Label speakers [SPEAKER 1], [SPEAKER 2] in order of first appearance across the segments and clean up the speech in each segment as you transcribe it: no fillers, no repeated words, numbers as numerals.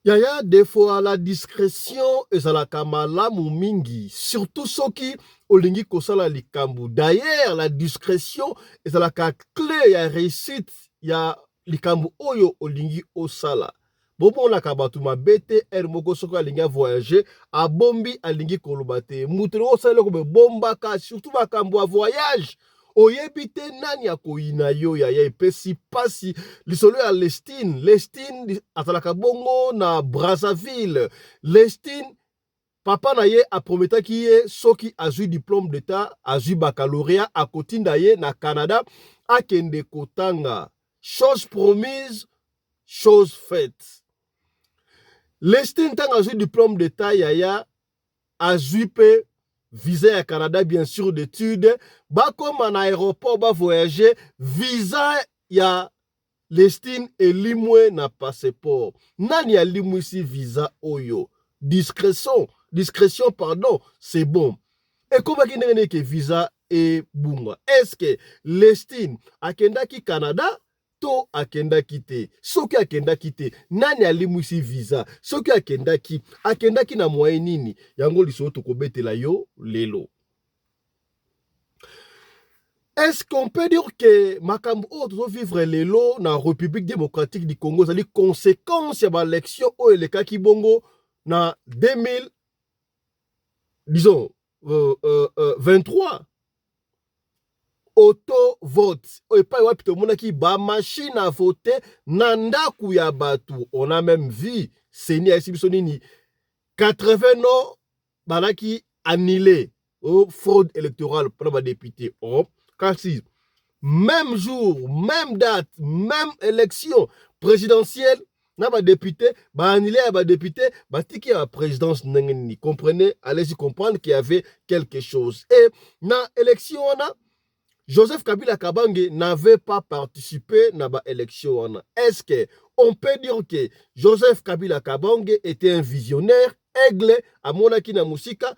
[SPEAKER 1] Yaya, des fois, la discrétion ezalaka malamu mingi, surtout soki olingi kosala likambu. D'ailleurs, la discrétion ezalaka clé ya réussite ya likambu oyo olingi osala. Bomonaka bato mabe te ere moko soki alingi avoyager, abombi alingi koloba te. Mutu osala eloko bombaka, surtout makambo ya voyage. Oyebi te nani akoyina yo yaya epesi pasi lisolo ya Lestine azalaka bongo na Brazzaville. Lestine papa na ye aprometaki ye soki azwi diplôme d'état, azwi baccalauréat, akotinda ye na Canada akende kotanga. Chose promise, chose faite. Lestine ntango azwi diplôme d'état yaya azwi pe visa ya Canada bien sûr d'études, bakoma na aéroport ba voyager, visa ya Lestine elimwe na passeport. Nani alimwisi visa oyo? Discrétion pardon, c'est bon. Et comment ki ndenge ke visa e bunga? Est-ce que Lestine akendaki Canada to akendaki te? Soki akendaki te, nani alimwisi visa? Soki akendaki na moyen nini? Yango lisolo tokobetela yo lelo. Est-ce qu'on peut dire que makambo oyo tozovivre lelo na République démocratique du Congo ezali conséquence ya baélection oyo elekaki bongo na 23 auto-vote oyo epai wapi tomonaki bamachine à voter na ndaku ya bato. On a même vu seni ayesi biso nini 80 ans balaki annulé fraude électorale mpona badéputé. Kasi même jour, même date, même élection présidentielle, na ba député, ba annulé à ba député, ba tiki à la présidence n'engeni. Comprenez, allez-y comprendre qu'il y avait quelque chose. Et na élection na Joseph Kabila Kabange n'avait pas participé na ba élection na. Est-ce que on peut dire que Joseph Kabila Kabange était un visionnaire, aigle à monaki na musika?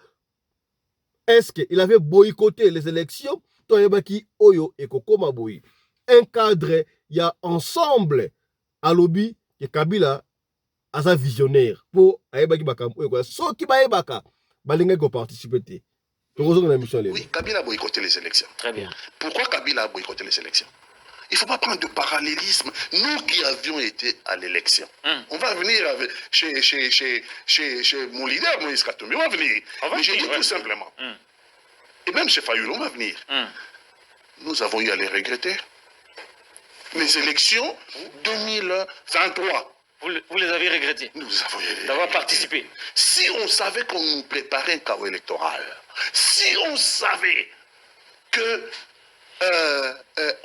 [SPEAKER 1] Est-ce qu'il avait boycotté les élections? Oyo ekokoma boyi. Un cadre, il y a ensemble à lobby que Kabila a sa visionnaire pour ayebaki bakambo oyo. Soki bayebaka balinga ko participer.
[SPEAKER 2] Oui, Kabila a boycotté les élections.
[SPEAKER 3] Très bien.
[SPEAKER 2] Pourquoi Kabila a boycotté les élections? Il ne faut pas prendre de parallélisme. Nous qui avions été à l'élection, on va venir avec, chez mon leader, Moïse Katumbi, on va venir. Mais je dis tout simplement. Et même chez Fayoul, on va venir. Nous avons eu à les regretter. Les élections 2023.
[SPEAKER 3] Vous les avez regrettés?
[SPEAKER 2] Nous avons eu
[SPEAKER 3] d'avoir participé.
[SPEAKER 2] Si on savait qu'on nous préparait un chaos électoral, si on savait que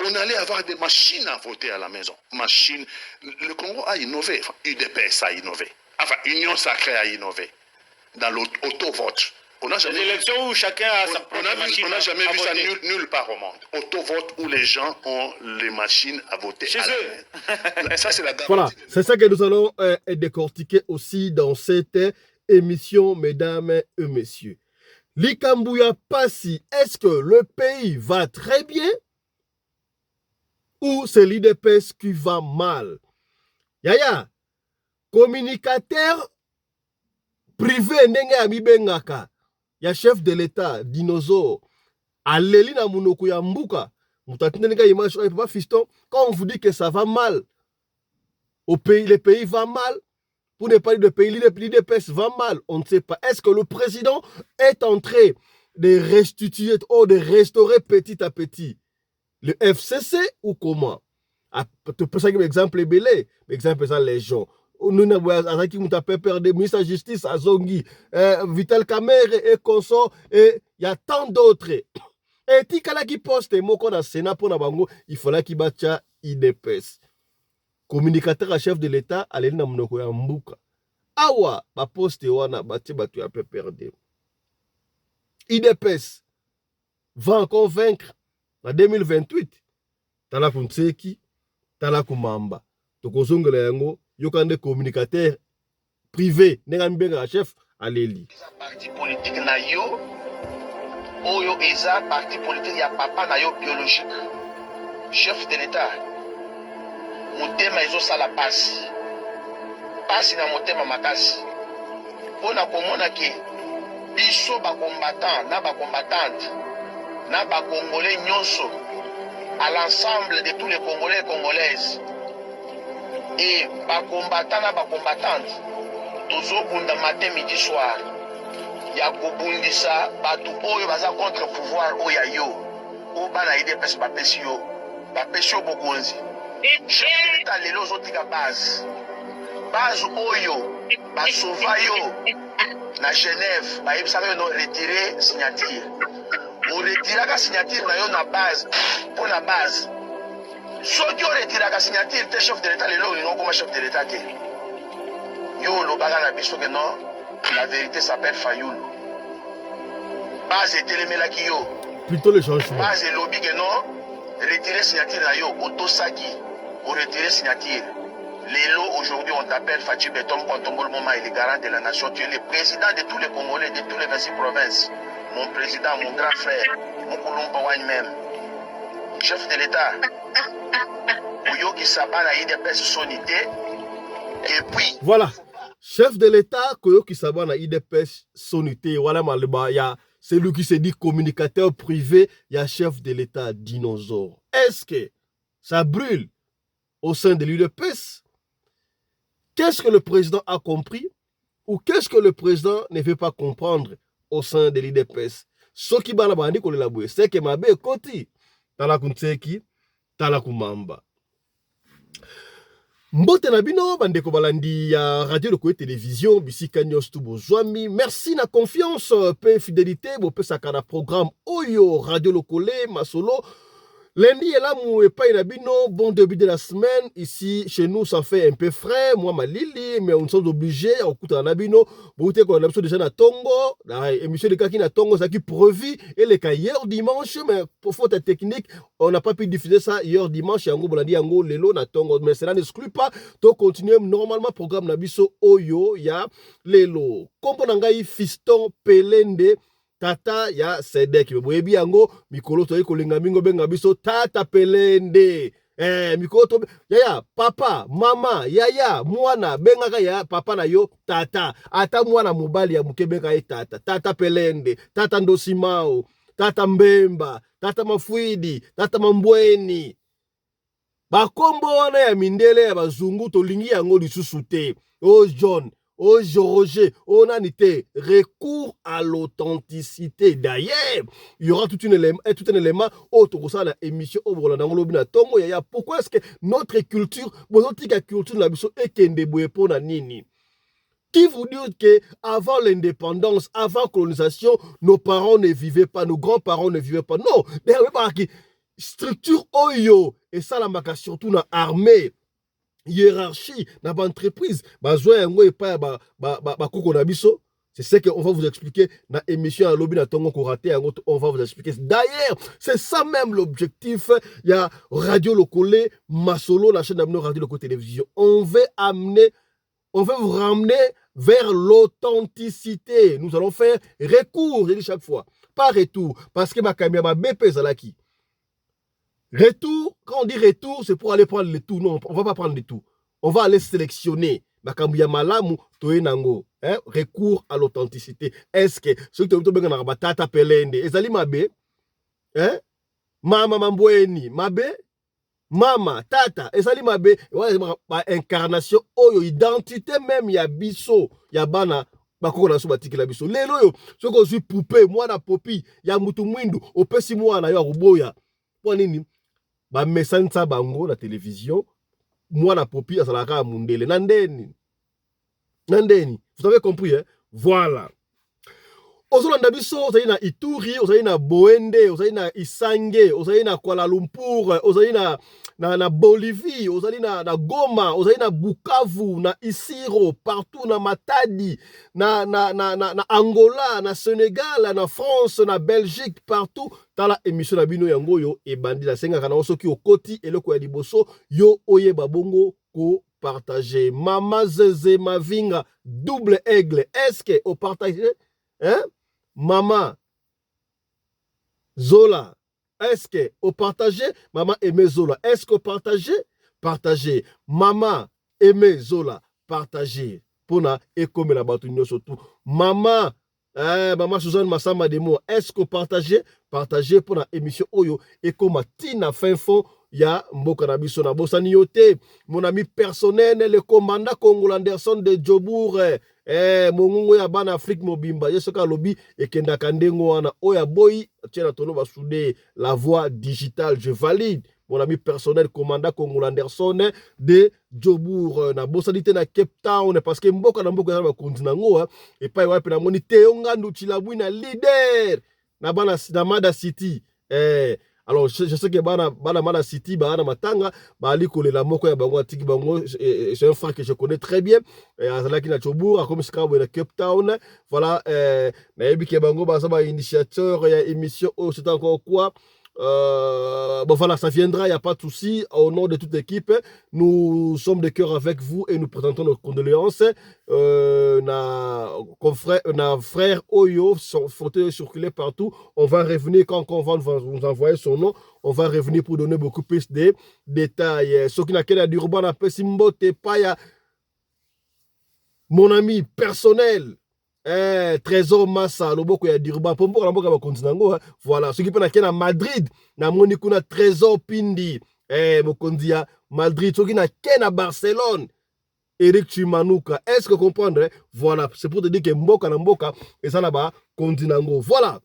[SPEAKER 2] on allait avoir des machines à voter à la maison, le Congo a innové, enfin, UDPS a innové, enfin Union Sacrée a innové dans l'auto-vote. On a jamais,
[SPEAKER 3] les élections où chacun a sa propre machine.
[SPEAKER 2] On n'a jamais vu ça nulle part au monde. Auto-vote où les gens ont les machines à voter.
[SPEAKER 3] Chez eux.
[SPEAKER 2] Ça, c'est la garantie.
[SPEAKER 1] Voilà, c'est ça que nous allons décortiquer aussi dans cette émission, mesdames et messieurs. Likambouya Passi, est-ce que le pays va très bien ou c'est l'IDPS qui va mal? Yaya, communicateur privé ndenge ya mibengaka ya chef de l'État, dinosaure, aleli na munoko ya mbuka, mutatindenga image oyo papa fiston, quand on vous dit que ça va mal, au pays, le pays va mal, pour ne pas dire de pays, l'IDPS va mal, on ne sait pas. Est-ce que le président est en train de restituer ou de restaurer petit à petit le FCC ou comment? Tu peux savoir exemple belé, exemple ça les gens. Nous n'avons pas de ministre de la Justice à Zongi, Vital Kamerhe et consort, et il y a tant d'autres. Et Tikala qui poste moko na Sénat pour Nabango, il fallait qu'il batte IDPS. Communicateur à chef de l'État, allez na monoko ya mbuka. Awa, ba poste wana bati batu ya peu perdre. IDPS va encore vaincre en 2028. Tala kunseki, tala kumamba. Tokozongela yango, yokande communicateur privé, nengambenga chef, allez-li.
[SPEAKER 2] Parti politique na yo, oyo eza parti politique ya papa na yo biologique. Chef de l'État. Motema ezo sala pasi.
[SPEAKER 4] pasi na motema makasi pona komona ke biso ba combattant na ba combattante na ba congolais nyonso à l'ensemble de tous les congolais et congolaises et ba combattant na ba combattante tozobunda matin midi soir ya kobundisa bato oyo baza contre pouvoir oyo ya yo oyo bana idps bapesi yo bokonzi chef de l'État lelo ozotika base oyo basova yo na Genève bayebisaka yo no retire signature oretiraka signature na yo na base mpo na base soki oretiraka signature te chef de l'État lelo olingo okoma chef de l'État te yo olobaka na biso ke non la vérité s'appelle Fayoul base etelemelaki yo
[SPEAKER 1] plutôt le changement
[SPEAKER 4] base elobi ke non retire signature na yo otosaki oretire signature lelo aujourd'hui on t'appelle Fachi Betom Kontombolo Moma, il est garant de la nation, tu es le président de tous les Congolais de toutes les 26 provinces, mon président, mon grand frère, mon Kolomba Wany même chef de l'État Oyoki Sabana IDPS sonité et puis
[SPEAKER 1] voilà chef de l'État Koyoki Sabana IDPS sonité voilà malba ya c'est lui qui se dit communicateur privé, il y a chef de l'État dinosaure. Est-ce que ça brûle au sein de l'UDPS? Qu'est-ce que le président a compris ou qu'est-ce que le président ne veut pas comprendre au sein de l'UDPS? Ce qui va la c'est que ma bé koti talakunseki talakumamba. Mbote na bino bandeko balandi ya radio Lokole télévision bisika nyos tu bozwami. Merci na confiance pe fidélité bo pesaka na programme Oyo Radio Lokole masolo. Lundi et là, bon début de la semaine. Ici, chez nous, ça fait un peu frais. Moi, ma Lili, mais on sommes obligés. On coûte un abino. Bon, on a déjà na Tongo. Émission de Kaki na Tongo, ça qui prévu. Et les cas hier dimanche, mais pour faute technique, on n'a pas pu diffuser ça hier dimanche. Yango, Bolandi, Yango, Lelo, na Tongo. Mais cela n'exclut pas. Donc, continuer normalement programme Nabiso Oyo, ya Lelo. Komponangai Fiston Pelende. Tata ya Sedek boyebi yango mikolo to ekolinga mingo benga biso tata Pelende mikolo to yaya papa mama yaya mwana benga ya papa na yo tata ata mwana mobali ya mukebeka ye tata Pelende tata Ndosimao tata Mbemba tata Mafuidi tata Mambweni bakombo wana ya mindele ya bazungu tolingi yango lisusu te o John au Roger, on a été recours à l'authenticité. D'ailleurs, il y aura tout un élément autre que ça dans l'émission au Roland Tongo. Pourquoi est-ce que notre culture, notre culture est qu'elle pour nini? Qui vous dit que avant l'indépendance, avant colonisation, nos parents ne vivaient pas, nos grands-parents ne vivaient pas. Non, mais structure Oyo et ça la marque surtout dans l'armée. Hiérarchie dans l'entreprise, c'est ce qu'on va vous expliquer dans l'émission à Lobby Tongo Koraté, on va vous expliquer. D'ailleurs, c'est ça même l'objectif. Il y a Radio Lokole, Masolo, la chaîne d'Amno Radio Lokole Télévision. On veut vous ramener vers l'authenticité. Nous allons faire recours, je dis chaque fois. Pas retour, parce que ma caméra BP Zalaki. Retour, quand on dit retour, c'est pour aller prendre le tout. Non, on ne va pas prendre le tout. On va aller sélectionner. Recours à l'authenticité. Est-ce que ceux qui ont tata Pelende, ezali mabe, mama Mambweni, mabe, mama, tata, ezali mabe, incarnation, oyo, identité même, ya biso, ya bana, bakoko na so batiki la biso. Lelo yo, ceux qui ont vu poupée, moi na popi, ya mutu mwindu, opesi moi na yo aruboya. Pour nini? Ba mesansa bango la télévision moi na popi asalaka mundele nandeni vous avez compris hein? Voilà ozolanda biso ozali na Ituri ozali na Boende ozali na Isange ozali na Kuala Lumpur ozali na Bolivie ozali na Goma ozali na Bukavu na Isiro partout na Matadi na Angola na Sénégal na France na Belgique partout tala émission na bino yango yo ebandi la senga kana soki okoti eloko ya liboso yo oyeba bongo ko partager Mama Zeze Mavinga double aigle est-ce que au partager hein Mama Zola, est-ce que au partager, maman aimé Zola, est-ce que au partager, Maman aimé Zola, partager. Pona et comme la batuño surtout. Maman, maman Suzanne Massama Demo, est-ce que partager pour la émission Oyo et comme Tina fin fond ya mboka na biso na bosani yote mon ami personnel le commandant Congolais Anderson de Djobour mongungu ya bana Afrique mobimba yesoka lobi ekenda kandengo wana oya boy tiena tono basude la voix digitale je valide mon ami personnel commandant Congolais Anderson de Djobour na bosani te na Cape Town parce que mboka na mboka na kontina ngo et pa wapi na moni Teonga Nduchilabwi na leader na bana na Mada City alors je sais que bana Mada City bana matanga bali kolela moko ya bango atiki bango c'est un frère que je connais très bien azalaki na Djobour comme sikabo na Cape Town voilà na yebi ke bango ba saba initiateur ya émission c'est encore quoi bon voilà, ça viendra, il n'y a pas de souci. Au nom de toute l'équipe, nous sommes de cœur avec vous et nous présentons nos condoléances. Na frère Oyo, son fauteuil circulé partout. On va revenir quand on va nous envoyer son nom. On va revenir pour donner beaucoup plus de détails. Ce qui n'a qu'à dire, mon ami personnel. Trésor Massa loboko ya Dirba pombo la mboka ba kontinango voilà ce qui peut na Madrid na moni kuna Trésor Pindi mokonzi ya Madrid ce qui na kena Barcelone Eric Chimanuka est-ce que comprendre voilà c'est pour te dire que mboka na mboka et ça là-bas kontinango voilà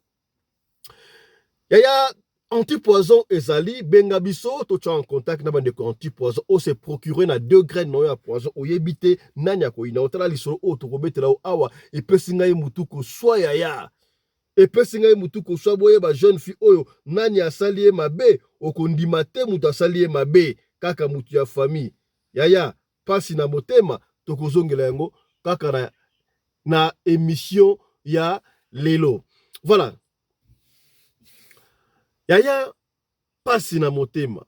[SPEAKER 1] yaya antipoison ezali benga biso to tu en contact na bande antipoison o se procurer na 2 graines no ya poison o yebite nanya ko ina otala lisolo o to kobetela o awa e pesinga ye mutuko swa ya e pesinga ye mutuko swa boye ba jeune fille oyo nanya asali mabe okondima te mutu asali mabe kaka mutu ya famille yaya pasi na motema to kozongela yango kaka na émission ya lelo voilà. Yaya, pasi na motema.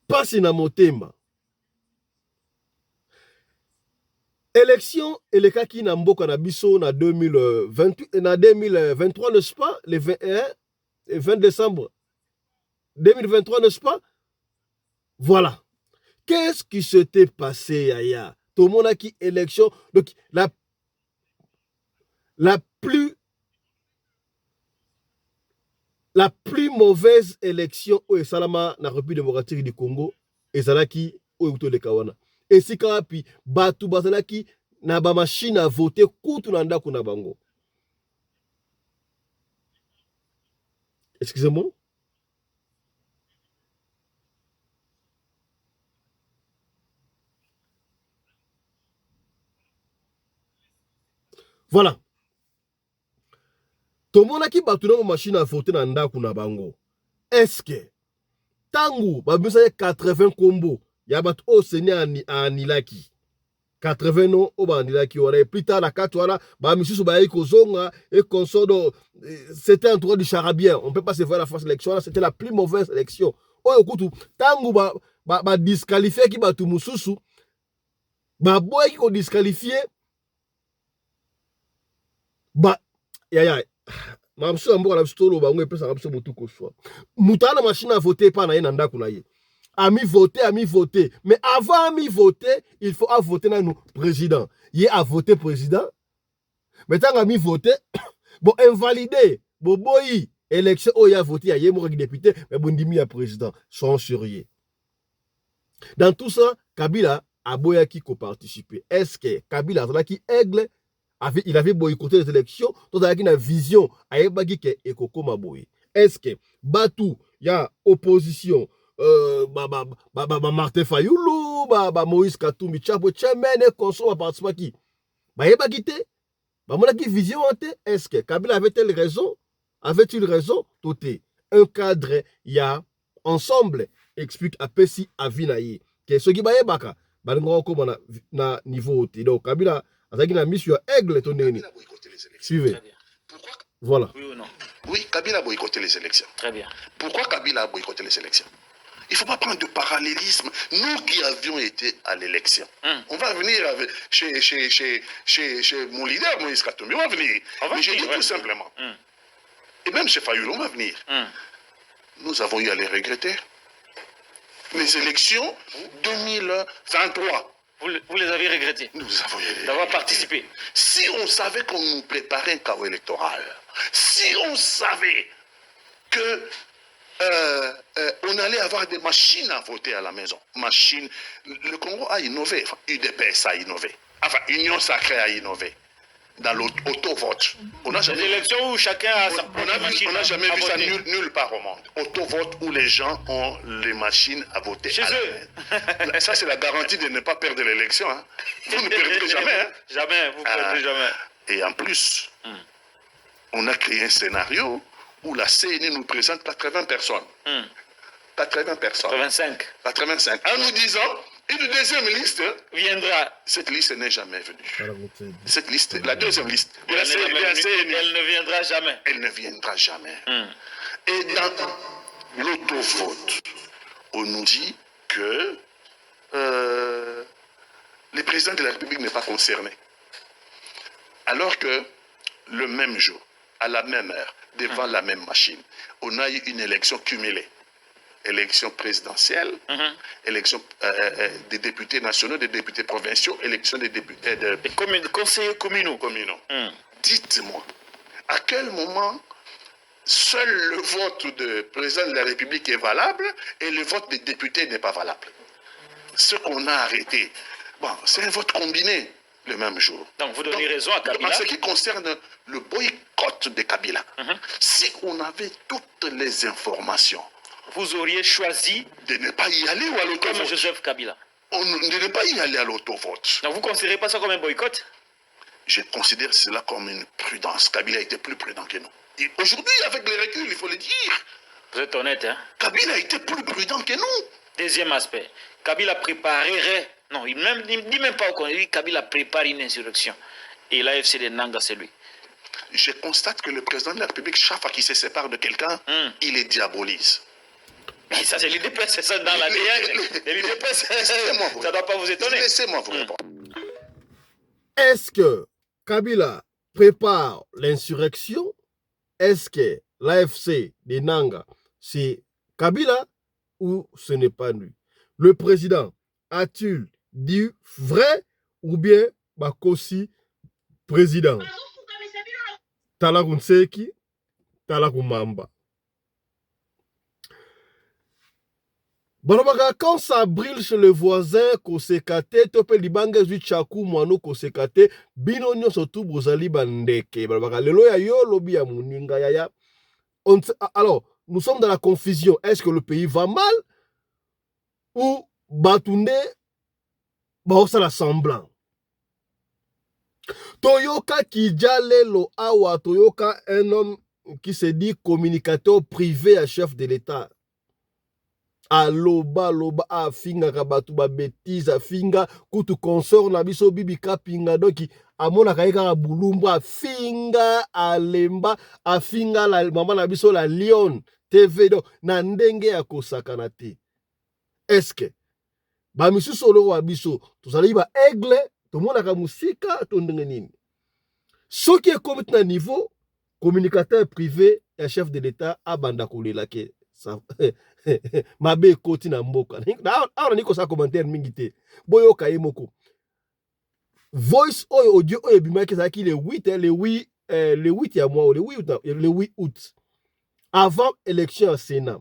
[SPEAKER 1] Pasi na motema. Élection, elekaki na mboka na biso na 2028, na 2023, n'est-ce pas? Le 21 et 20 décembre 2023, n'est-ce pas? Voilà. Qu'est-ce qui s'était passé, Yaya? Tout le monde a qui élection. Donc, la plus mauvaise élection au Salama na République démocratique du Congo ezalaki au le Kawana. Et si kapi batu bazalaki na ba machine à voter kutu na ndako na bango. Excusez-moi. Voilà. Tomonaki batu na machine à voter na ndako na bango. Est-ce que tangu babisa 80 combo ya batu o senya anilaki 80 non o banilaki wala et plus tard la 4 wala ba misusu ba yiko zonga et consordo c'était un droit du charabien. On peut pas se voir la fausse élection, c'était la plus mauvaise élection. Oyo kutu tangu ba disqualifier ki batu mususu ba boy ki ko disqualifier ba ya mamsu amboka na stolo ba ngwe pesa kapso botu ko swa mutana machine à voter pa na ye na ndako na ye ami voter mais avant ami voter il faut à voter na nous président ye a voter président mais tant ami voter bon invalider bon boy élection o ya voter ya ye mo député mais bon dimi ya président sont sérieux dans tout ça Kabila a boya qui ko participer est-ce que Kabila a qui aigle il avait boycotté les élections, donc il y a une vision à Ebagi qui est Kokoma Boy. Est-ce que Batou, il y a opposition, Martin Fayoulou, Moïse Katumbi, Tchabo, Tchemen, et Conso, à partir qui Ebagi te, mon vision, est-ce que Kabila avait-il raison? Avait-il raison? Tout est un cadre, il y a ensemble, explique à Pessi à Vinaï, que ce qui va Ebaka, comme na niveau, donc Kabila. Aigle, suivez.
[SPEAKER 2] Pourquoi?
[SPEAKER 1] Voilà.
[SPEAKER 3] Oui ou non?
[SPEAKER 2] Oui, Kabila a boycotté les élections.
[SPEAKER 3] Très bien.
[SPEAKER 2] Pourquoi Kabila a boycotté les élections? Il ne faut pas prendre de parallélisme. Nous qui avions été à l'élection, on va venir avec, chez mon leader, Moïse Katumbi, on va venir. Mais j'ai dit tout simplement. Et même chez Fayoulou, on va venir. Nous avons eu à les regretter. les élections 2023.
[SPEAKER 3] Vous les avez regrettés
[SPEAKER 2] Nous avons
[SPEAKER 3] d'avoir participé.
[SPEAKER 2] Si on savait qu'on nous préparait un chaos électoral, si on savait que on allait avoir des machines à voter à la maison, machines, le Congo a innové, enfin, UDPS a innové, enfin Union Sacrée a innové dans l'auto-vote. On n'a jamais,
[SPEAKER 3] des élections où chacun a sa propre machine.
[SPEAKER 2] on n'a jamais
[SPEAKER 3] à
[SPEAKER 2] vu ça
[SPEAKER 3] voter.
[SPEAKER 2] nulle part au monde. Auto-vote où les gens ont les machines à voter.
[SPEAKER 3] Chez eux.
[SPEAKER 2] Ça, c'est la garantie de ne pas perdre l'élection. Hein. Vous ne perdrez jamais. Hein.
[SPEAKER 3] Jamais, vous ne perdrez jamais.
[SPEAKER 2] Et en plus, on a créé un scénario où la CNI nous présente 80 personnes. 80 personnes.
[SPEAKER 3] 85.
[SPEAKER 2] 85. En nous disant, une deuxième liste
[SPEAKER 3] viendra.
[SPEAKER 2] Cette liste n'est jamais venue. Cette liste, la deuxième liste.
[SPEAKER 3] Elle ne viendra jamais.
[SPEAKER 2] Elle ne viendra jamais. Et dans l'autovote, on nous dit que le président de la République n'est pas concerné. Alors que le même jour, à la même heure, devant la même machine, on a eu une élection cumulée. Élection présidentielle, élection des députés nationaux, des députés provinciaux, élection des députés des
[SPEAKER 3] conseillers communaux.
[SPEAKER 2] Dites-moi, à quel moment seul le vote du président de la République est valable et le vote des députés n'est pas valable? Ce qu'on a arrêté, bon, c'est un vote combiné le même jour.
[SPEAKER 3] Donc vous donnez raison à Kabila.
[SPEAKER 2] En ce qui concerne le boycott de Kabila, si on avait toutes les informations,
[SPEAKER 3] vous auriez choisi
[SPEAKER 2] de ne pas y aller ou à l'autovote.
[SPEAKER 3] Comme Joseph Kabila.
[SPEAKER 2] De ne pas y aller à l'autovote.
[SPEAKER 3] Donc vous ne considérez pas ça comme un boycott?
[SPEAKER 2] Je considère cela comme une prudence. Kabila était plus prudent que nous. Aujourd'hui, avec les reculs, il faut le dire.
[SPEAKER 3] Vous êtes honnête, hein?
[SPEAKER 2] Kabila était plus prudent que nous.
[SPEAKER 3] Deuxième aspect, Kabila préparerait, non, il ne dit même pas au Congo, il dit Kabila prépare une insurrection. Et l'AFC de Nanga, c'est lui.
[SPEAKER 2] Je constate que le président de la République, chaque fois qu'il se sépare de quelqu'un, il les diabolise.
[SPEAKER 3] Mais ça, c'est l'UDPS, c'est ça dans l'ADN. L'UDPS, ça ne doit pas vous étonner.
[SPEAKER 2] Laissez-moi vous répondre.
[SPEAKER 1] Est-ce que Kabila prépare l'insurrection? Est-ce que l'AFC de Nanga, c'est Kabila ou ce n'est pas lui? Le président a-t-il dit vrai ou bien Bakosi président? Talakunseki, Talakumamba. Balobaka, quand ça brille chez le voisin, kosekate, tope libanga zui chaku mwano kosekate, bino nyonso tu bozali bandeke. Balobaka, lelo ya yo, lobi ya muninga ya. Alors, nous sommes dans la confusion. Est-ce que le pays va mal ou Batunde baosala semblant? Toyoka Kijalelo Awa, Toyoka, un homme qui se dit communicateur privé à chef de l'État. Aloba loba afinga kabatu ba bêtise afinga kutu consort na biso bibi kapinga doki amona kaika bulumba afinga alemba afinga la mama na biso la Lion TV do na ndenge ya kosakana te. Est-ce que ba misusu loko wa biso tozali ba aigle tomona ka musika to ndenge nini? Ce qui est comme na niveau communicateur privé et chef de l'État abanda kolela ke ça mabe koti na mboka. Aona niko sa commentaire mingi te. Boyoka ye moko. Voice audio bimaki zaki le 8 le 8 ya mois le 8 août. Avant élection au Sénat.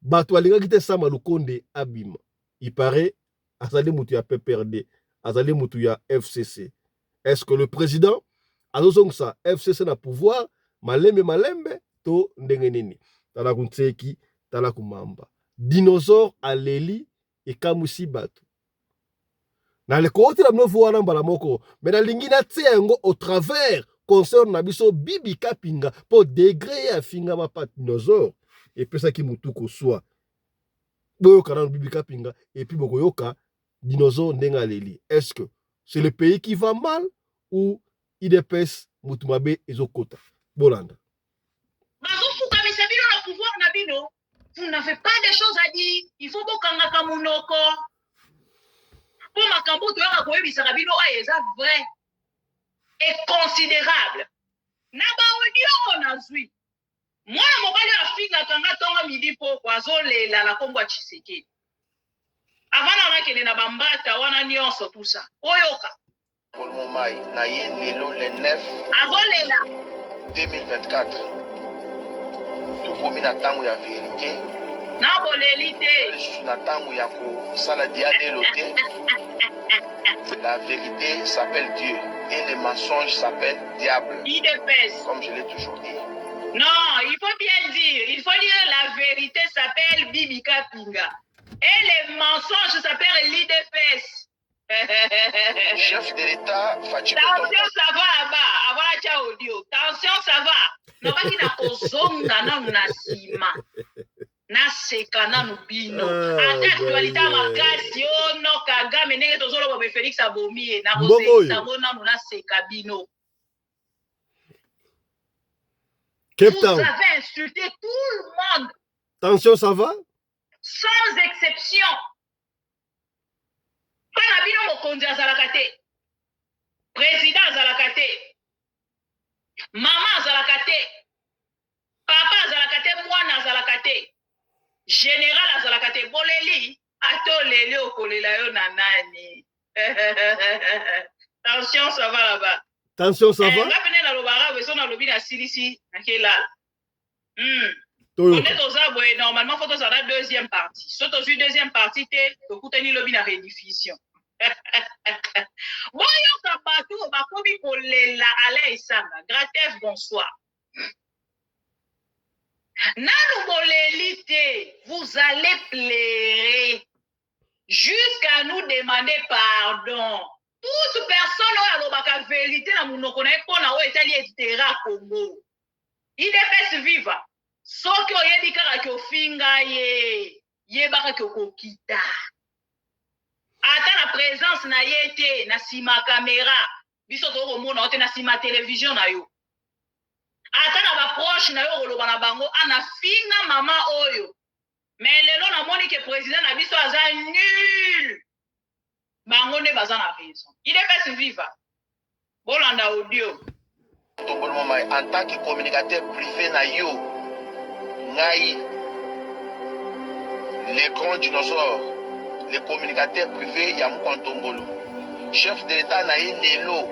[SPEAKER 1] Bato alinga kite sama lukonde abima. Il paraît azali mutu ya PPRD, azali mutu ya FCC. Est-ce que le président azosong sa FCC na pouvoir malembe to ndenge nini? Tala kunseki, tala kumamba. Dinosaure aleli et kamusi batu. Na le kote la mnofu wana mbala moko, mais na lingina tse yango au travers concerne na biso bibi kapinga pour degré ya finga mapa dinosaure et puis ça qui mutuko soit. Boyoka na bibi kapinga et puis bokoyoka dinosaure ndenga leli. Est-ce que c'est le pays qui va mal ou IDPS mutumabe ezokota? Bolanda.
[SPEAKER 5] Vous n'avez pas de choses à dire. Il faut que vous monoko. Pour ma cambo, tu as vrai et considérable. Naba audio on a zui. Moi, mon bali a fini à Kanga Tonga midi pour Kwazo la Congo Chiseki. Avant on a na bambata wana nyonso tout ça. Oyoka.
[SPEAKER 4] Pour le moment, na ye lelo le 9
[SPEAKER 5] Azolela
[SPEAKER 4] 2024. Tout comme na tango ya vérité.
[SPEAKER 5] na boleli te.
[SPEAKER 4] Na tango ya ko sala diade loté. La vérité s'appelle Dieu et les mensonges s'appellent diable.
[SPEAKER 5] IDPS.
[SPEAKER 4] Comme je l'ai toujours dit.
[SPEAKER 5] Non, il faut bien dire. Il faut dire la vérité s'appelle Bibika Pinga. Et les mensonges s'appellent l'IDPS.
[SPEAKER 4] Chef de l'État, Fachi
[SPEAKER 5] Tension, ça va là-bas. Avant la tia audio. Tension, ça va. Non, pas qu'il a kozonga na nasima. Na seka na nubino. Ata actualité makasi no Kagame nenge tozolo bobe Félix Abomi na kose sabona na seka bino. Vous avez insulté tout le monde.
[SPEAKER 1] Tension, ça va?
[SPEAKER 5] Sans exception. Quand Abino Mokonzi Azalakate, président Azalakate, maman Azalakate, papa Azalakate, moine Azalakate, général Azalakate, boleli, ato lele okolela yo nanani. Attention, ça va là-bas.
[SPEAKER 1] Tension, ça va?
[SPEAKER 5] On est aux arbres et normalement, il faut que la deuxième partie. Si tu as deuxième partie, tu as une lobby de rediffusion. Gratef, bonsoir. Vous allez pleurer jusqu'à nous demander pardon. Toute personne a la vérité dans mon connaît pas na Italie et Congo. Il est viva. Soki oyebi kaka kofinga ye baka kokita. Ata na présence na yete na sima caméra. Biso to komona ote na sima télévision na yo. Ata na ba proche na yo koloba na bango ana finga mama oyo. Mais lelo na moni ke président na biso aza nul. Bango ne baza na raison. Il est viva. Bolanda audio.
[SPEAKER 4] En tant que communicateur privé na yo, ngai, les grands dinosaures, les communicateurs privés Yamou Tombolo, chef de l'État naï Lelo,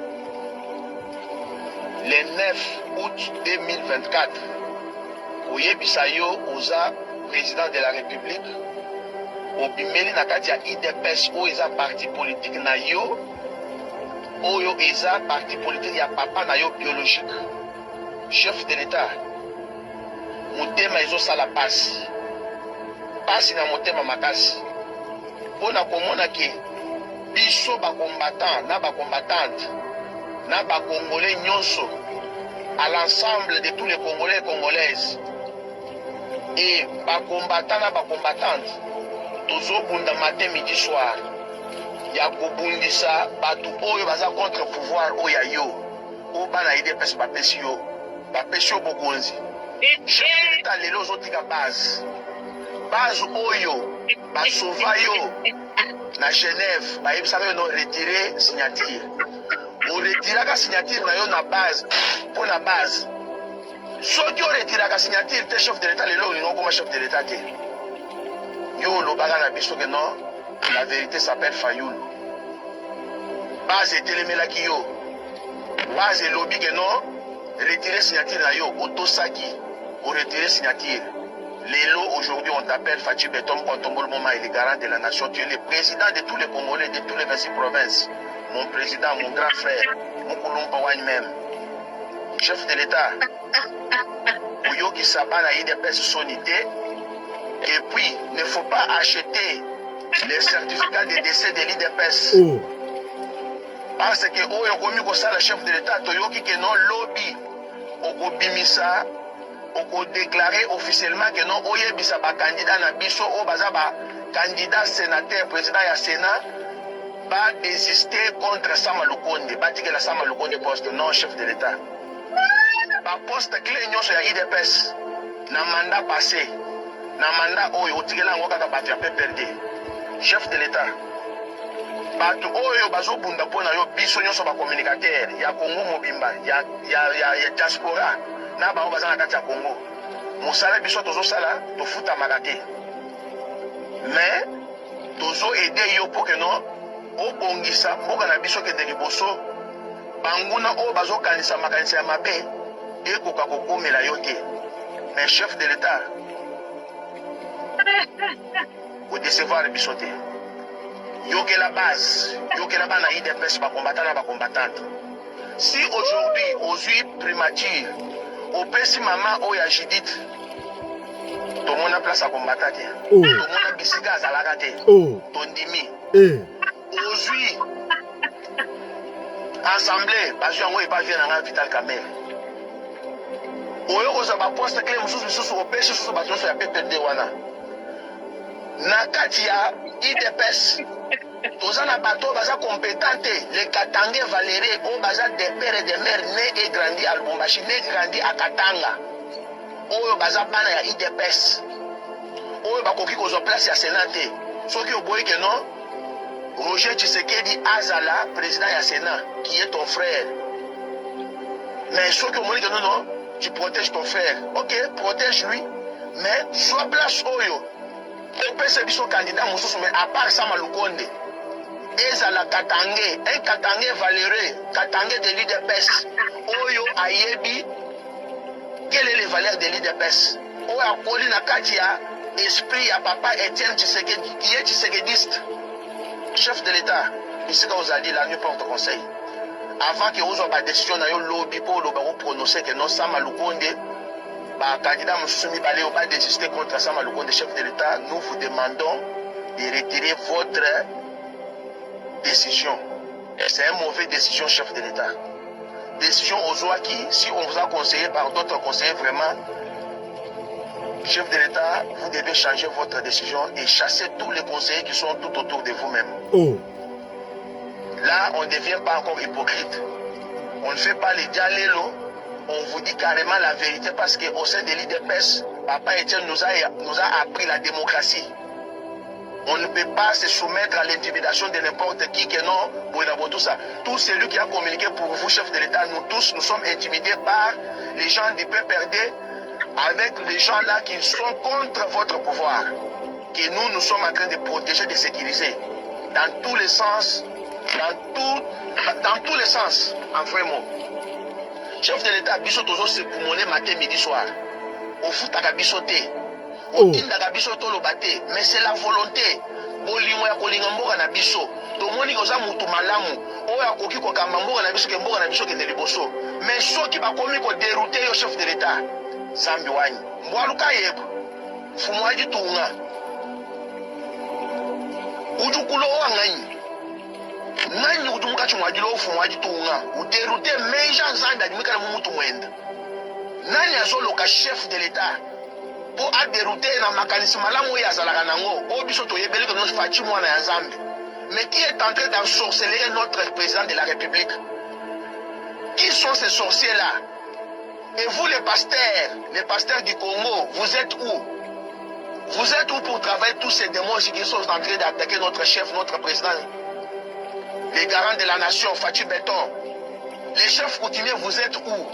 [SPEAKER 4] le 9 août 2024, Oye Bisayo, Oza, président de la République, Obimeli Nakati ya IDPS, Oza parti politique na yo, Oyo Eza parti politique ya papa na yo biologique. Chef de l'État, motema ezo sala pasi. Pasi na motema makasi. Pona komona ke biso ba combattant na ba combattante na ba congolais nyonso à l'ensemble de tous les congolais et congolaises et ba combattant na ba combattante tozo bunda matin midi soir ya kobundisa batu oyo baza contre pouvoir oya yo o bana ide pesa bapesi yo bokonzi. Chef de l'État lelo ozotika base oyo basova yo na Genève bayebisaka yo no retire signature oretiraka signature na yo na base mpo na base soki oretiraka signature te chef de l'État lelo olingo okoma chef de l'État te yo olobaka na biso ke non la vérité s'appelle Fayoul. Base etelemelaki yo base elobi ke non retirer signature na yo otosaki o retirer signature. Lélo, aujourd'hui on t'appelle Fachi Betom Kontombolo Moma, il est garant de la nation. Tu es le président de tous les Congolais, de tous les 26 provinces. Mon président, mon grand frère, mon Kolomba Wany même. Chef de l'État, Oyoki Sabana IDPS Sonité. Et puis, il ne faut pas acheter les certificats de décès de l'IDPS. Parce que Oyokomi Kosala, chef de l'État, Toyoki Kenon lobby, Okobimisa. On déclarer officiellement que non, oye bisa ba candidat na biso o baza ba candidat sénateur président ya Sénat ba désister contre Sama Lukonde, ba tikela Sama Lukonde poste non chef de l'État. Ba poste clé nyonso ya IDPS na mandat passé, na mandat oyo tikela ngo kaka ba faire perdre. Chef de l'État. Batu oyo bazo bunda pona yo biso nyonso ba communicateur ya Congo mobimba ya diaspora. Na ba obaza na kati ya Congo mosala biso tozo sala tofuta makate mais tozo aider yo pour que non obongisa mboka na biso ke de liboso banguna o bazokanisa makanisa ya mabe ekoka kokomela yo te. Mais chef de l'État kodecevoir biso te. Yo ke la base, yo ke la bana IDPS ba combattant na ba combattante. Si aujourd'hui ozui primature opesi mama o ya Judith tomona place à combattre te. Tomona bisika azalaka te. Tondimi. Ozui assemblée bazui yango eba vie nanga Vital Kamerhe. Oyo koza ba poste clé mususu opesi susu ba nyonso ya PPD wana. Na kati ya IDPS toza na bato baza compétente. Le Katangé Valérie o baza des pères et des mères nés et grandis à Lubumbashi, nés et grandis à Katanga. Oyo baza bana ya IDPS. Oyo bakoki kozwa place ya Sénat te. Soki oboyi ke non Roger Tshisekedi Azala, président ya Sénat, qui est ton frère. Mais soki omoni ke non, tu protèges ton frère. Ok, protège-lui. Mais sois place oyo. OPC biso candidat mususu, mais à part ça Malukonde. Ezala Katangé, un Katangé valeureux, Katangé de l'IDPS. Oyo ayebi, quelle est les valeurs de l'IDPS? Oyo akoli na kati ya esprit à papa Étienne Tshisekedi, qui est tshisekediste. Chef de l'État, ici quand vous allez la nuit porte conseil. Avant que vous ayez une décision, vous avez lobby pour prononcer que non, Sama Lukonde, candidat Moussumi Balé, ou pas désister contre Sama Lukonde, chef de l'État, nous vous demandons de retirer votre décision. C'est une mauvaise décision, chef de l'État. Décision aux Ouaki, si on vous a conseillé par d'autres conseillers, vraiment, chef de l'État, vous devez changer votre décision et chasser tous les conseillers qui sont tout autour de vous-même. Là, on ne devient pas encore hypocrite. On ne fait pas les dialélos. On vous dit carrément la vérité parce qu'au sein de l'IDPS, Papa Étienne nous a appris la démocratie. On ne peut pas se soumettre à l'intimidation de n'importe qui que non, tout ça. Tout celui qui a communiqué pour vous, chef de l'État, nous tous, nous sommes intimidés par les gens du PPRD, avec les gens là qui sont contre votre pouvoir, que nous sommes en train de protéger, de sécuriser, dans tous les sens, dans tous les sens, en vrai mot. Chef de l'État, biso tozo se poumoner matin, midi, soir. Au foot à bisoté, au tinda bisoto lo bate, mais c'est la volonté. Bolingo ya kolinga mboka na biso. Tomoni koza mutu malamu. Oya koki ko kamba mboka na biso ke liboso. Mais soki ba komi ko dérouter yo chef de l'État. Zambi wanyi. Mbwaluka yebo. Fumwaji tunga. Ujukulo wanganyi. Nani udumuka chumwajilo fumwaji tunga. Uderute meja zanda adimika na mumutu mwenda. Nani azoloka chef de l'État pour a dérouter na makanisi malamu ya zalaka nango. Obiso toyebeli que nous fachi mwana ya Zambi. Mais qui est en train d'ensorceler notre président de la République? Qui sont ces sorciers-là? Et vous les pasteurs du Congo, vous êtes où? Vous êtes où pour travailler tous ces démons qui sont en train d'attaquer notre chef, notre président, les garants de la nation, Fatou Béton? Les chefs coutumiers, vous êtes où?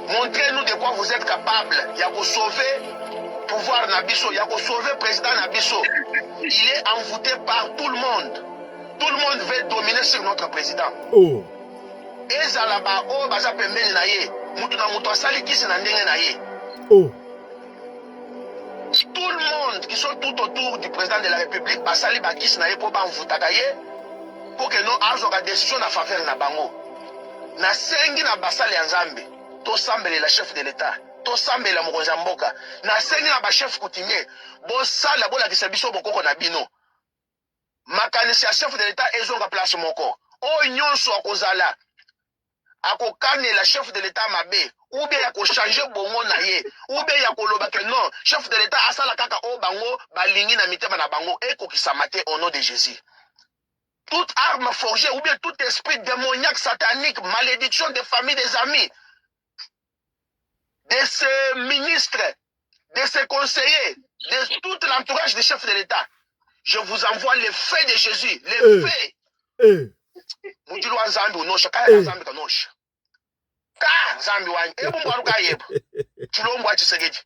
[SPEAKER 4] Montrez-nous de quoi vous êtes capables. Il y a qu'à sauver le pouvoir Nabiso, il y a qu'à sauver le président Nabiso. Il est envoûté par tout le monde. Tout le monde veut dominer sur notre président. Et Zalaba, oh, baza pembeni na ye. Mutu na mutu asali kisi na ndenge na ye. Tout le monde qui sont tout autour du président de la République, basali bakisi na ye pour banvutaka ye, pour que nous ayons une décision en faveur na bango. Na sengi na basali ya Nzambe, to sambele la chef de l'État, to sambele la mokonzi ya mboka. Na sengi na ba chef coutumier, bo sala bo la kisabiso bokoko na bino. Makanisi ya chef de l'État ezonga place moko. O nyonso akozala akokane la chef de l'État mabe, ou bien yako changer bongo na ye, ou bien yako loba que non, chef de l'État asala kaka o bango balingi na mitema na bango eko kisamate au nom de Jésus. Toute arme forgée ou bien tout esprit démoniaque, satanique, malédiction des familles, des amis, de ces ministres, de ces conseillers, de tout l'entourage des chefs de l'État, je vous envoie les faits de Jésus, les faits. Mujilu wa Nzambi unosha, kaya Nzambi kanosha. Ka Nzambi wani, ebu mwaruka yebu. Chulombo wa Tshisekedi.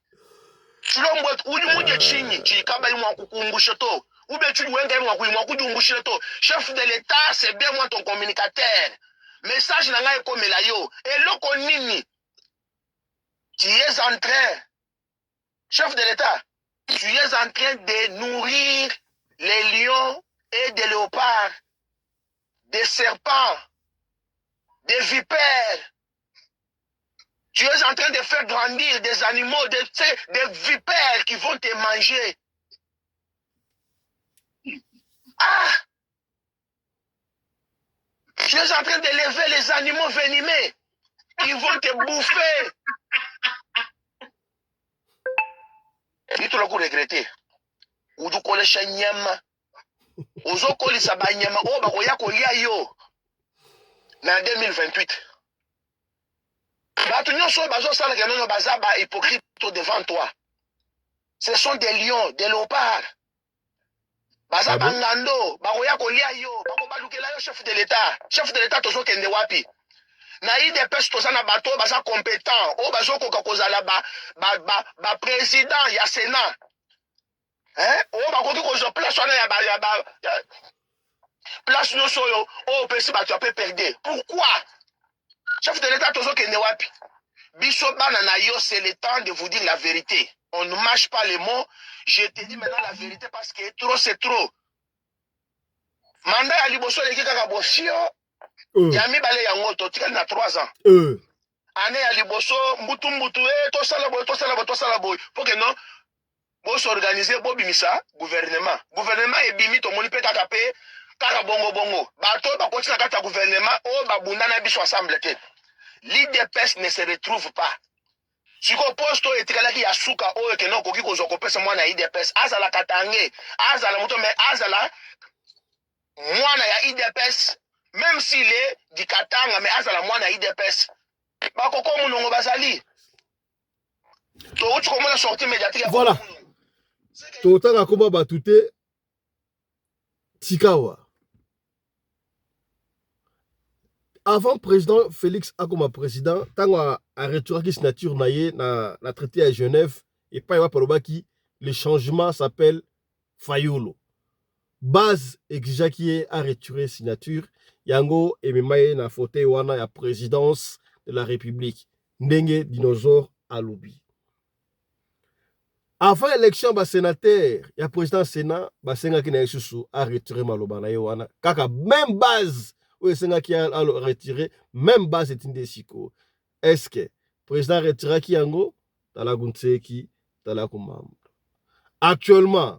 [SPEAKER 4] Chulombo uju muje chini, chikaba imu wakukumbusha to. Ou bien tu dois chef de l'État, c'est bien moi ton communicateur. Message n'a comme la yo. Et l'oko nini. Tu es en train, chef de l'État, tu es en train de nourrir les lions et des léopards, des serpents, des vipères. Tu es en train de faire grandir des animaux, des vipères qui vont te manger. Ah! Tu es en train d'élever les animaux venimeux. Ils vont te bouffer. Et tu l'as regretté. Ou tu connais Chanyama. Ozo koli sabanyama. Oh, bah, oya kolia yo. En 2028. Bah, tu n'as pas besoin de que nous bazaba hypocrite devant toi. Ce sont des lions, des léopards. Bazaba ngando. Bah, oya kolia yo. Bah, balukela yo chef de l'État. Chef de l'État, tozo kende wapi. Na IDPS toza na bato baza compétent. O bazo koka kozala ba président ya Sénat. Hein? O ba koki kozo place wana ya place nyonso yo. O pesi bato ape perdre. Pourquoi? Chef de l'État tozo kende wapi. Biso bana na yo, c'est le temps de vous dire la vérité. On ne mâche pas les mots. Je te dis maintenant la vérité parce que trop c'est trop. Mandat ya liboso leki kaka bosio. Yami bale ya ngoto tikali na 3 ans. Ane ya liboso mbutu to sala boy. Pour que non bo s'organiser bo bimisa gouvernement. Gouvernement e bimi to moni pe kaka pe kaka bongo. Bato ba kotina kata gouvernement o ba bunda na biso ensemble te. L'IDPS ne se retrouve pas. Si ko posto etikala ki yasuka o ke non koki ko zokopesa mwana IDPS azala katange azala muto me azala mwana ya IDPS. Même s'il est du Katanga, mais azala mwana IDPS. Bakoko munongo bazali. To tu comment sortir médiatique.
[SPEAKER 1] Voilà. Totanga komba batute Tikawa. Avant président Félix Akoma président, tango a retiré la signature na traité à Genève et pas parobaki, le changement s'appelle Fayolo. Base exige qui a retiré signature. Yango ememaye na fauteuil wana ya présidence de la République. Ndenge dinosaure alobi. Avant l'élection ba sénateur, ya président Sénat, ba senga ki na yesusu a retiré maloba na wana. Kaka même base ou senga ki a retiré, même base etinde siko. Est-ce que président retira ki yango tala gunseki tala kumam. Actuellement,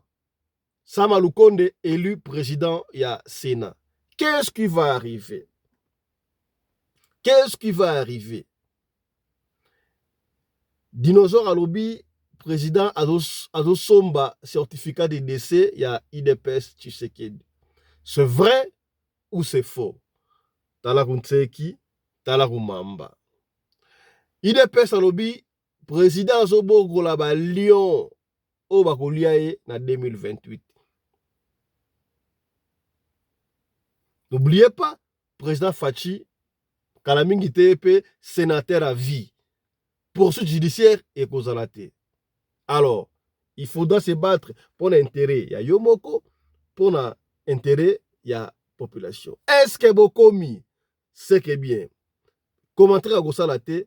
[SPEAKER 1] Sama Lukonde élu président ya Sénat. Qu'est-ce qui va arriver? Qu'est-ce qui va arriver? Dinosaure à lobby, président Azosomba, certificat de décès, il y a IDPS Tshisekedi. C'est vrai ou c'est faux? Talakunseki, Talakumamba. IDPS à lobby, président Azobogo Laba Lyon, Obakoliae, na 2028. N'oubliez pas, président Fachi, Kalamingi TP, sénateur à vie. Poursuite judiciaire et causalité. Alors, il faudra se battre pour l'intérêt. Il y a Yomoko, pour l'intérêt, il y a population. Est-ce que Bokomi, c'est que bien? Commentaire à Gosalate,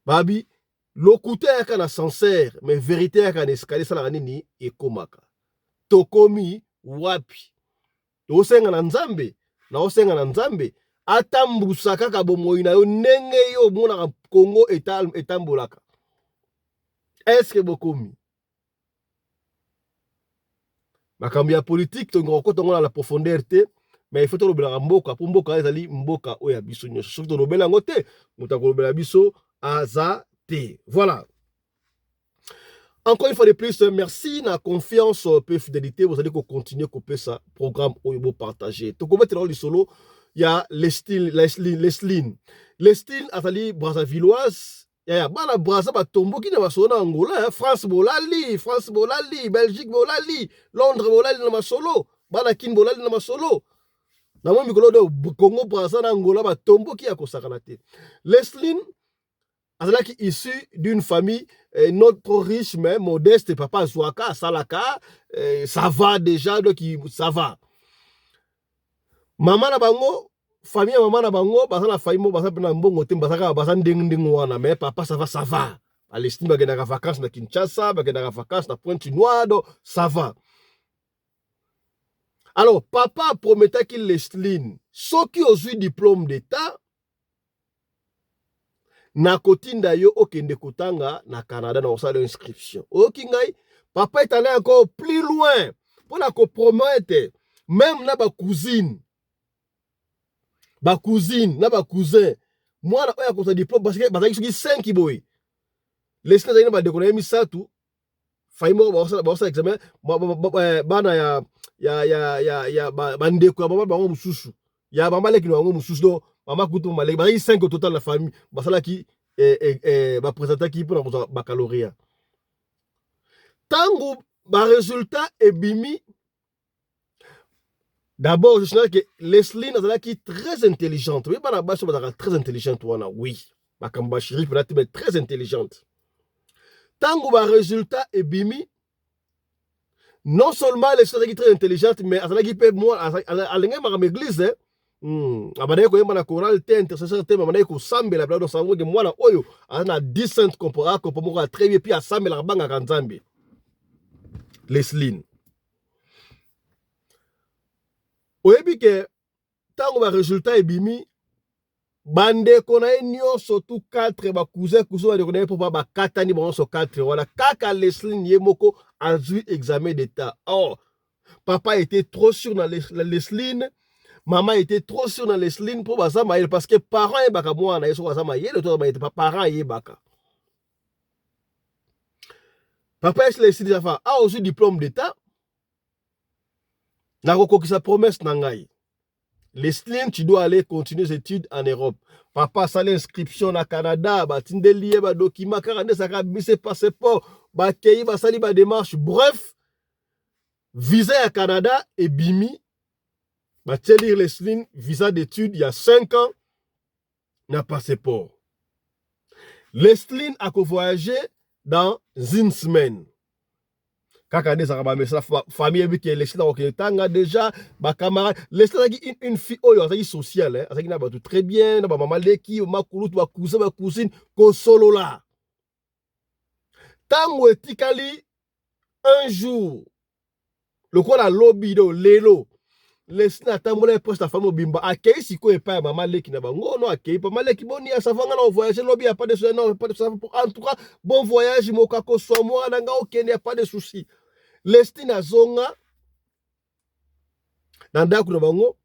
[SPEAKER 1] Babi, l'okute à kana sincère, mais vérité à kana escalier salaranini et komaka. Tokomi, wapi. Osenga na nzambe na osenga na nzambe atambusa kaka bomoi na yo ndenge yo mona Congo etambolaka. Est-ce que bokomi makambi ya politique tongo tongo na la profondeur te, mais il faut to lobela mboka po mboka ezali mboka oya biso nyoso soki to lobela ngote mutako lobela biso aza te. Voilà. Encore une fois de plus, merci na confiance et fidélité. Vous allez continuer à couper ça programme où vous partagez. Donc, comment tu solo, il y a Lesline. Lesline, Atali Brazzavilloise. Il y a Bala Brazza, Tombo qui n'a pas Angola. France Bolali, Belgique Bolali, Londres Bolali n'a pas solo. Balakin Bolali n'a pas solo. Dans mon micro de Congo Brazza, Angola, Tombo qui a consagré. Lesline, Azalaki issu d'une famille notre riche, mais modeste, papa Zouaka, Salaka, ça va déjà, donc ça va. Maman na bango, famille maman na bango, basa na famille mo, basa na mbongo te, basa nding wana, mais papa ça va. À l'estime, bah gena vacances na Kinshasa, bah gena vacances na Pointe-Noire, ça va. Alors, papa promettait qu'il l'estline. Ceux qui ont eu diplôme d'État, na kotinda yo okende kotanga na Canada na osala inscription. Okingai, papa est allé encore plus loin pour la compromettre même na ba cousine, na ba cousin. Moi na oya kota diplôme parce que bazaki soki 5 boy. Les sénateurs ba déconner mi ça tout. Faimo ba osala examen bana ya bandeko ya mama bango mususu. Ya mama leki na bango mususu do mama kutu mama leki ba 5 au total la famille. Basala ki ba présenter qui pour la baccalauréat. Tango ba résultat est bimi. D'abord, je sais que Leslie est très intelligente. Oui, très intelligente. Oui, ma cambachiri peut être très intelligente. Tango ba résultat est bimi. Non seulement Leslie est très intelligente, mais elle est moi à l'église. Abanaye ko yemba na choral te intercesseur te mamanaye ko sambela bla do sango de mwana oyo ana decent compora ko pomoko très bien puis a sambela banga kanzambi Leslie oyebi ke tango ba résultat ebimi bande kona enyo surtout 4 ba cousin ba de kona papa ba katani bon so 4 wala kaka Leslie yemoko a eu examen d'état. Oh papa était trop sûr dans Leslie. Maman était trop sûre dans les lignes pour ça parce que parents et baka moi na yeso ça le to ba était pas parents et baka papa est les signes fa a aussi diplôme d'état na ko sa promesse na ngai les lignes tu dois aller continuer tes études en Europe. Papa ça l'inscription na Canada ba tindelier ba document 42 ça ka bise passeport ba kei ba sali ba démarche bref visa à Canada et bimi. Bah, lire Leslie, visa d'études, il y a 5 ans, n'a passeport. Leslie a voyagé dans une semaine. Quand on a sa famille, Leslie a déjà, ma camarade, Leslie a une fille, oh, elle est sociale, elle a très bien, elle a maman leki, ma cousin, ma cousine, solo là. Tango etikali, un jour, le quoi la lobby de l'élo, Leslie atambola poste la famille bimba akei siko epa maman leki na bango non akei pas mal leki boni asavanga na voyage lobby a pas de souci non pas de souci en tout cas bon voyage mokako so moi na nga okende pas de souci. Leslie na zonga na ndaku na bango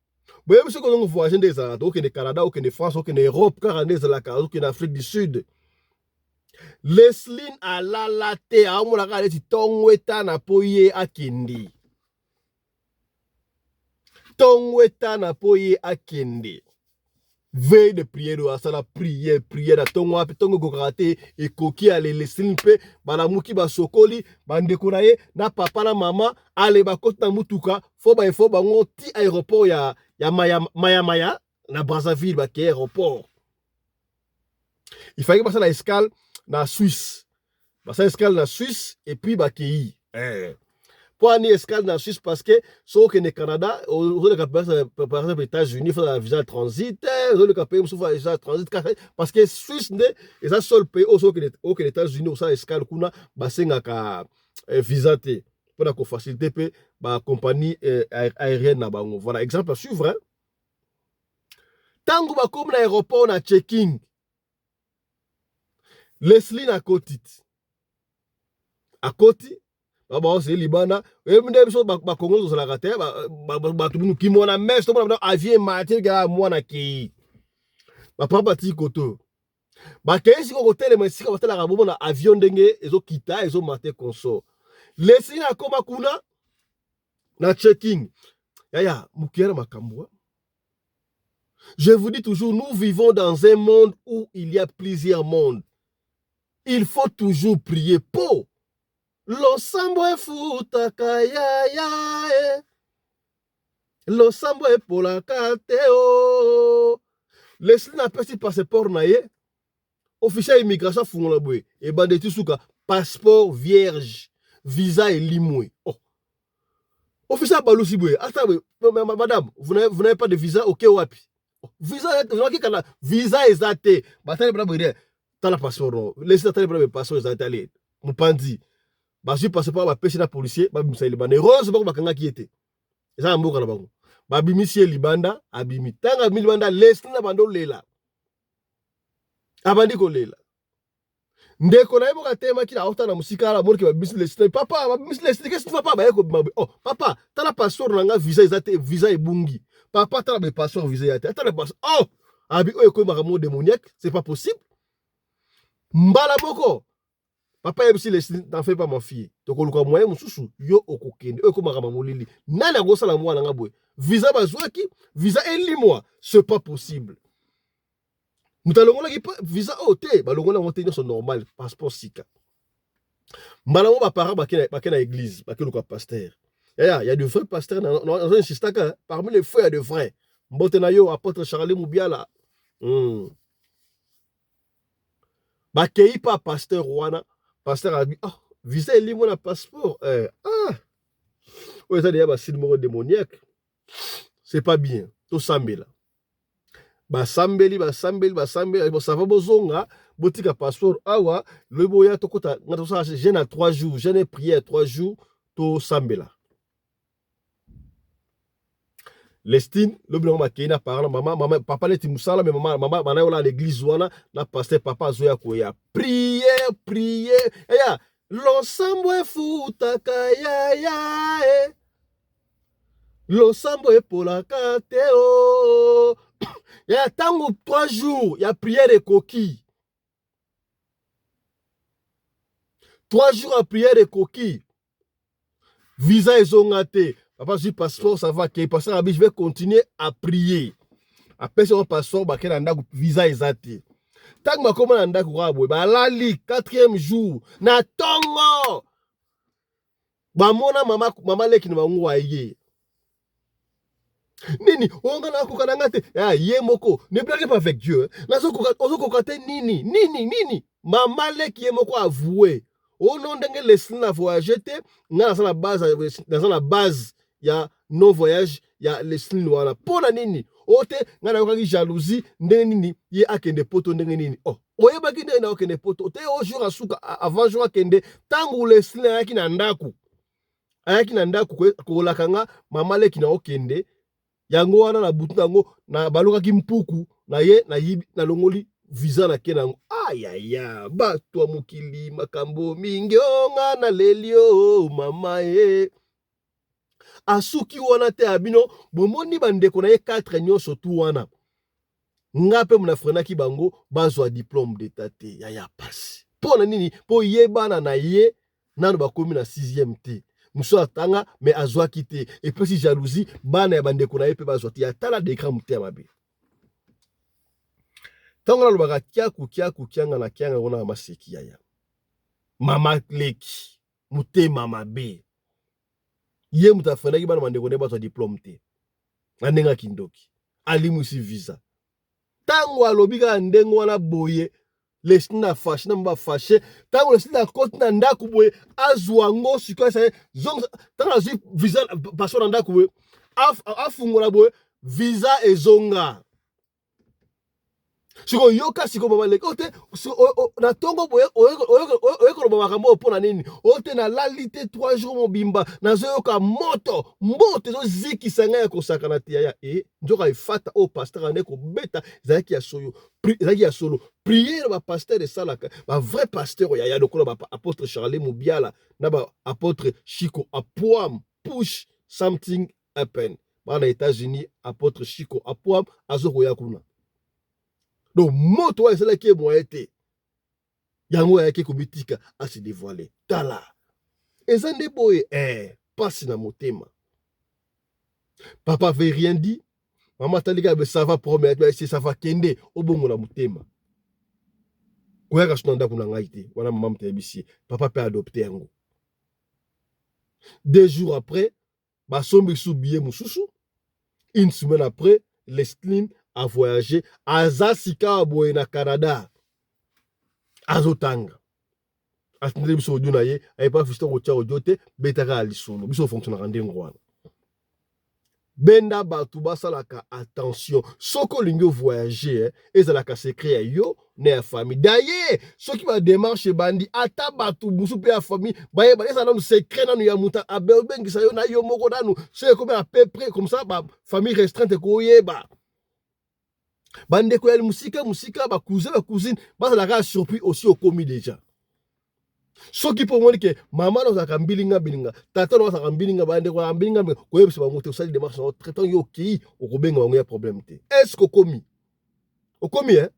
[SPEAKER 1] boye biso ko voyage des ans okende Canada okende France okende Europe car en la Canada okende Afrique du Sud. Leslie a la latte a mo la ka leti tongweta na poye akindi Tongweta na poye akende. Veille de prière ou asala prière na tongwa pe tongo kokate et koki ale Leslie pe bala muki ba sokoli bandeko na ye na papa na mama ale ba kota mutuka fo bango ti aéroport ya maya na Brazzaville ba ke aéroport. Il fallait passer la escale na Suisse. Passer escale na Suisse et puis ba kei. Pour aller escale dans la Suisse parce que ceux qui sont au Canada, par exemple, aux États-Unis, il faut un visa de transit, il faut un visa de transit, parce que Suisse, c'est le seul pays où les États-Unis, où ça escale, c'est un visa pour la faciliter la compagnie aérienne. Voilà, exemple à suivre. Tant que comme l'aéroport, on a checking. Leslie à côté. À côté. C'est Libana. Et nous devons ba Congo sur la terre. Ba tout nous qui mon amène. C'est mon avion matin gars moi na qui. Ba papa ti koto. Ba kei si ko hotel mais si ko hotel la bomo na avion ndenge ezo kita ezo matin konso. Leslie na koma kuna na checking. Yaya mukiera makambwa. Je vous dis toujours, nous vivons dans un monde où il y a plusieurs mondes. Il faut toujours prier pour. L'ensemble est fouta kaya l'ensemble est pour la kateo. Leslie n'a pas si passeport naie. Officiel immigration fungola boy. Et bandetu suka passeport vierge, visa et limoué. Oh. Officier Balusiboué, attends, madame, vous n'avez pas de visa, ok, wapi. Visa exacté. Batale bra bere. Tala passeport non. Laissez tala bra passeport exacté aller. Mupandi. Ba si passeport ba pêcher na policier, ba bimisa libanda. Rose ba bakanga ki était. Eza mboka na bango. Ba bimisi libanda, abimi. Tanga libanda laisse na bando lela. Abandi ko lela. Ndeko na yebo katema kila auta na musika ala morki ba business papa ba business qu'est-ce que papa ba yeko oh papa tala passeport na nga visa exacté visa ebungi. Papa, tu as des passeports visés à terre. Oh! Abi, oh, comme un démoniaque, c'est pas possible. Mbala boko. Papa, t'en fais pas ma fille. Donc, on a moyen, mon yo, okokende. Oh, comme un ramolili. Nana, gosa la moine, nga boy. Visa bazouaki, visa eli moi. C'est pas possible. Moutalongola qui visa oté. Balongola monté, c'est normal. Passeport sika. Mbala mo, ba para, ba kena église. Ba kena pasteur. Il y a de vrais pasteurs dans un système. Parmi les frères, il y a de vrais. Mbotenayo, apôtre Charlie Moubiala. Bakei pas pasteur Rwanda. Pasteur a dit, oh, visa et limon à passeport. Oui, ça déjà, c'est le démoniaque. C'est pas bien. Tout sambe là. Basambeli. Ça va bozonga. Botika passeport. Awa, le boya tokota. J'ai na 3 jours. J'ai prié 3 jours. Tout sambe là. Lestine, le blanc makina parle, maman, papa n'est moussala, mais maman, à l'église, na pasteur, papa, zoya koya. Prière. Ya, l'ensemble est fou, takaya, l'ensemble est pour la kateo. Ya, tango 3 jours, ya prière et coquille. 3 jours à prière et coquille. Visa et zongate. Papa, si passeport, ça va, je vais continuer à prier. Après, si on passeport, je vais visa exacté. Tant que je vais à la 4e jour, na tongo. Mona maman leki na wanguaye. Nini, on a kokanangate. Ah, yemoko, ne blaguez pas avec Dieu. Nazo kokate nini. Maman leki yemoko avoué. Au nom de l'Estin a voyagé, dans la base, il y a non voyage, il y a l'Estin noir. Pour la nini, ote, ngana yoka jalousie, nini, ye akende poto nini. Oh, oye baki na okende poto, te o jour asuka avant jour akende, tangu l'Estin ayaki na ndaku. Ayaki na ndaku ko lakanga, mama leki na okende, yango wana na butu nango na baluka kimpuku, na ye na yibi na longoli visa na kenango. Ayaya, bato mukili makambo mingi onga na lelio mama e. Asuki wana te abino bomoni bandeko na ye 4 nyonso tu wana. Ngape muna frena ki bango bazwa diplôme d'état te ya pasi. Pona nini po yebana na ye nano bakomi na 6e te. Muso atanga mais azwa kite et puis si jalousie bana ya bandeko na ye pe bazwa te ya tala d'écran muté mabe. Tango na lobaka kianga na kianga ona maseki yaya. Mama leki, mute mama be. Ye mutafana ki bana mandeko ne bazwa diplôme te. Andenga kindoki. Alimu si visa. Tango alobika ndengo wana boye, lesina fâché na mba fâché, tango lesina kote na ndaku boye, azwa ngo sikoya sa zong tango azwi visa passeport na ndaku boye, afungola boye, visa ezonga. Siko yoka siko mama leki ote na tongo boye oyeko makambo opona nini ote na lalite 3 jours mobimba na zoyoka moto zo ziki sanga ya kosaka na tia ya njoka ifata o pasteur ane ko beta zaki ya solo prier ba pasteur de salaka ba vrai pasteur ya lokola ba apôtre Charlie Moubiala na ba apôtre Chico Apuam push something happen ba na États-Unis apôtre Chico Apuam azoko ya kuna. Donc, moto c'est là qui est moyen été. Yango ya qui kobitika a se dévoiler. Tala. Et ça n'est boy passe na motema. Papa avait rien dit. Maman talika be ça va promettre si ça va kende au bongo na motema. Kwa ka sonanda kuna ngaite. Wana maman mtebisi. Papa peut adopter yango. 2 jours après, ba sombi soubié mususu. 1 semaine après, Lesline a voyagé à Zasika boye na Canada. Azotanga. atendele biso audio na ye ay pas fisto ko tia audio te betaka alisolo biso fonctionne ndengo wana benda batu basalaka attention soko lingo voyager ezalaka secret ya yo na ya famille d'ailleurs soki ba démarche bandi ata batu musu pe ya famille baye ba eza nanu secret nanu ya muta abengisa yo na yo moko nanu c'est comme à peu près comme ça ba famille restreinte ko yeba bande ko ya musika ba cousine bazalaka surpris aussi au commis déjà soki po moni ke mama no zaka bilinga tata no zaka bilinga bande ko bilinga ko yebisa bango te osali démarche no traitant yo ki okobenga bango ya problème te est-ce que okomi hein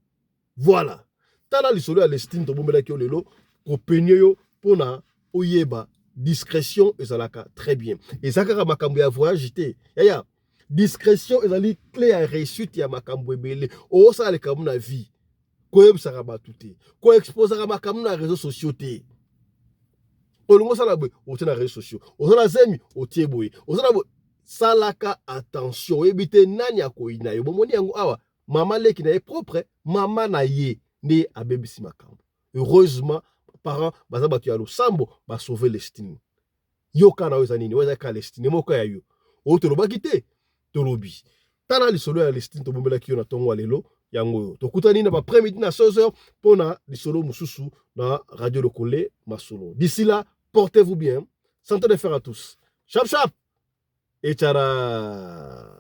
[SPEAKER 1] voilà tala lisolo ya l'estime to bombela ki lelo ko penye yo pona oyeba discrétion ezalaka très bien ezaka makambo ya voyage te ya discrétion ezali clé ya réussite ya makambo ebele o sala le kamu na vie ko yebisa ka batuté ko exposer ka makambo na réseaux sociaux te olongo sala boy otie na réseaux sociaux ozala zemi otie boy ozala boy salaka attention ebite nani akoyina yo bomoni yango awa mama leki na ye propre mama na ye ne abebisi makambo heureusement parents baza batu ya losambo ba sauver l'estime yo kana oza nini oza ka l'estime moko ya yo otolobaki te tolobi tala lisolo ya l'estime to bombela ki yo na tongo lelo yango tokutani na ba après-midi na 16h pona lisolo mususu na radio Lokole Masolo. D'ici là, portez-vous bien. Santé de fer à tous. Chap chap et tchara.